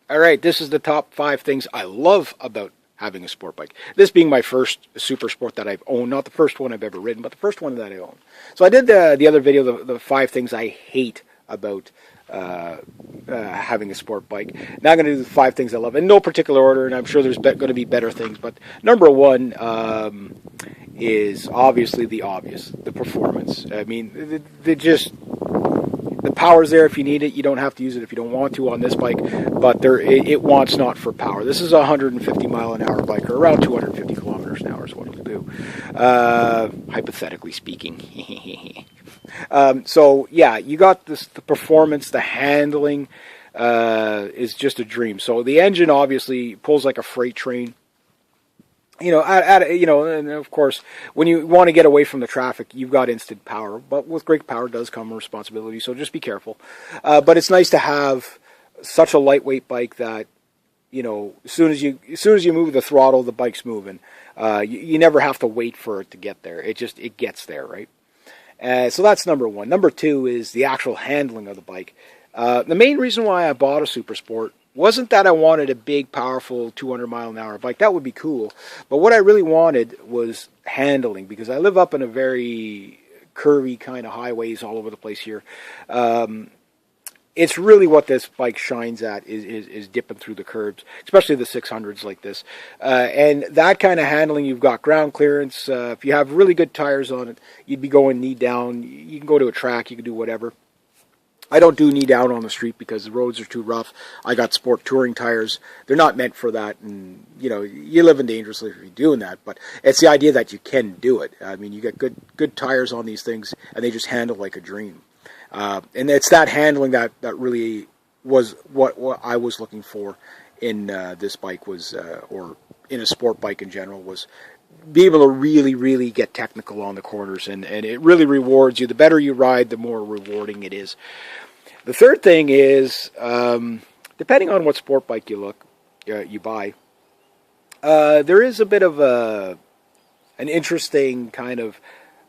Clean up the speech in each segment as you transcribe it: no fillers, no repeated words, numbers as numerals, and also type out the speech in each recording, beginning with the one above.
All right, this is the top 5 things I love about having a sport bike. This being my first super sport that I've owned, not the first one I've ever ridden, but the first one that I own. So I did the other video, the 5 things I hate about having a sport bike. Now I'm going to do the 5 things I love in no particular order, and I'm sure there's going to be better things. But number 1 is obviously the obvious, the performance. I mean, the power's there if you need it. You don't have to use it if you don't want to on this bike, but it wants not for power. This is a 150 mile an hour bike, or around 250 kilometers an hour is what it'll do, hypothetically speaking. So yeah, you got this, the performance, the handling is just a dream. So the engine obviously pulls like a freight train. You know, and of course, when you want to get away from the traffic, you've got instant power. But with great power does come responsibility, so just be careful. But it's nice to have such a lightweight bike that, you know, as soon as you move the throttle, the bike's moving. You never have to wait for it to get there. It gets there, right? So that's number 1. Number 2 is the actual handling of the bike. The main reason why I bought a Super Sport wasn't that I wanted a big, powerful 200 mile an hour bike. That would be cool. But what I really wanted was handling, because I live up in a very curvy kind of highways all over the place here. It's really what this bike shines at is dipping through the curbs, especially the 600s like this. And that kind of handling, you've got ground clearance. If you have really good tires on it, you'd be going knee down. You can go to a track, you can do whatever. I don't do knee down on the street because the roads are too rough. I got sport touring tires. They're not meant for that, and you know, you're living dangerously if you're doing that. But it's the idea that you can do it. I mean, you get good tires on these things, and they just handle like a dream. And it's that handling that really was what I was looking for in this bike was, or in a sport bike in general, was be able to really get technical on the corners, and it really rewards you. The better you ride, the more rewarding it is. The third thing is, depending on what sport bike you buy, there is a bit of an interesting kind of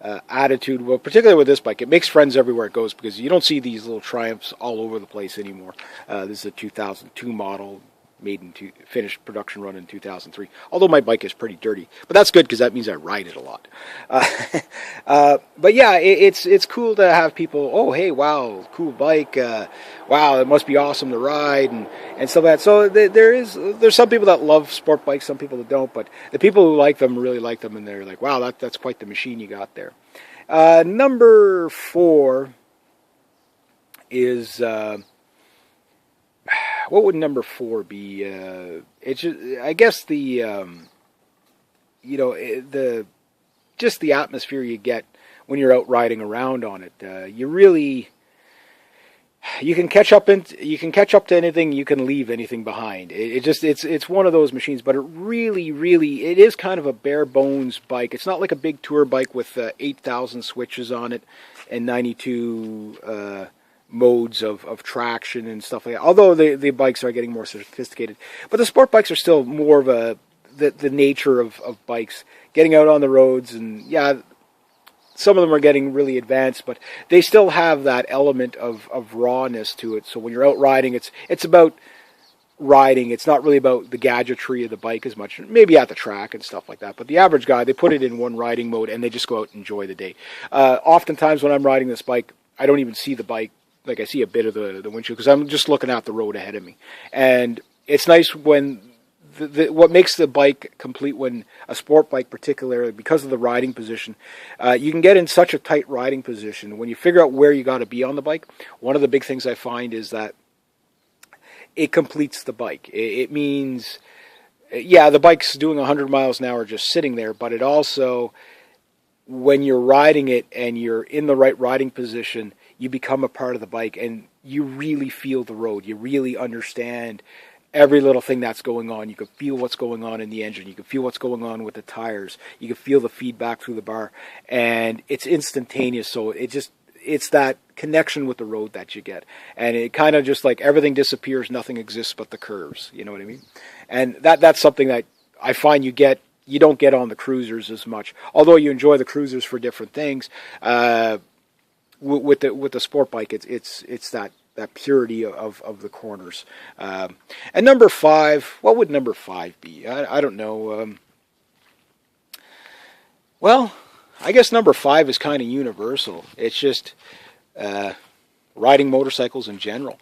attitude. Well, particularly with this bike, it makes friends everywhere it goes, because you don't see these little Triumphs all over the place anymore. This is a 2002 model, finished production run in 2003. Although my bike is pretty dirty, but that's good because that means I ride it a lot. But yeah, it's cool to have people. Oh, hey, wow, cool bike. Wow, it must be awesome to ride and stuff like that. So there's some people that love sport bikes, some people that don't. But the people who like them really like them, and they're like, wow, that's quite the machine you got there. Number 4 is. What would number 4 be? It's just, I guess the atmosphere you get when you're out riding around on it. You can catch up to anything. You can leave anything behind. It's one of those machines, but it really is kind of a bare bones bike. It's not like a big tour bike with 8,000 switches on it and 92. Modes of traction and stuff like that. Although the bikes are getting more sophisticated, but the sport bikes are still more of the nature of bikes, getting out on the roads, and yeah, some of them are getting really advanced, but they still have that element of rawness to it. So when you're out riding, it's about riding. It's not really about the gadgetry of the bike as much, maybe at the track and stuff like that. But the average guy, they put it in one riding mode and they just go out and enjoy the day. Oftentimes when I'm riding this bike, I don't even see the bike. Like I see a bit of the windshield because I'm just looking at the road ahead of me. And it's nice when what makes the bike complete, when a sport bike particularly, because of the riding position, you can get in such a tight riding position. When you figure out where you got to be on the bike, one of the big things I find is that it completes the bike. It means, yeah, the bike's doing 100 miles an hour just sitting there, but it also, when you're riding it and you're in the right riding position, you become a part of the bike and you really feel the road. You really understand every little thing that's going on. You can feel what's going on in the engine. You can feel what's going on with the tires. You can feel the feedback through the bar, and it's instantaneous. So it's that connection with the road that you get. And it kind of just like everything disappears, nothing exists but the curves. You know what I mean? And that's something that I find you don't get on the cruisers as much. Although you enjoy the cruisers for different things, with the sport bike, it's that that purity of the corners. And number 5, what would number 5 be? I don't know. Well, I guess number 5 is kind of universal. It's just riding motorcycles in general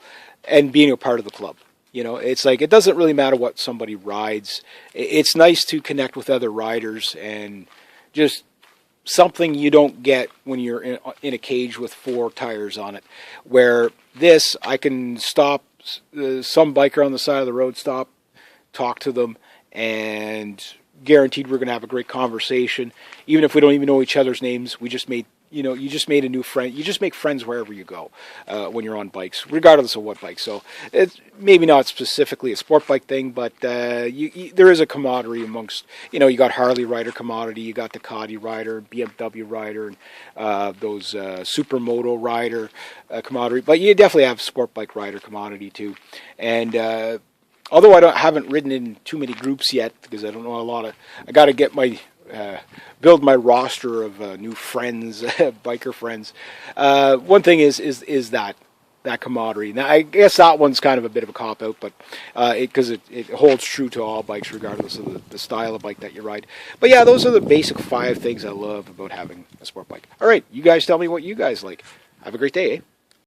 and being a part of the club. You know, it's like, it doesn't really matter what somebody rides. It's nice to connect with other riders, and just something you don't get when you're in a cage with 4 tires on it. Where this, I can stop some biker on the side of the road, talk to them, and guaranteed we're going to have a great conversation. Even if we don't even know each other's names, we just made, you just made a new friend. You just make friends wherever you go when you're on bikes, regardless of what bike. So it's maybe not specifically a sport bike thing, but there is a camaraderie amongst, you got Harley rider camaraderie, you got Ducati rider, BMW rider, and those supermoto rider camaraderie. But you definitely have sport bike rider camaraderie too. And although I haven't ridden in too many groups yet, because I don't know I got to get build my roster of new friends, biker friends. One thing is that camaraderie. Now, I guess that one's kind of a bit of a cop-out, but because it holds true to all bikes, regardless of the style of bike that you ride. But yeah, those are the basic 5 things I love about having a sport bike. All right, you guys tell me what you guys like. Have a great day, eh?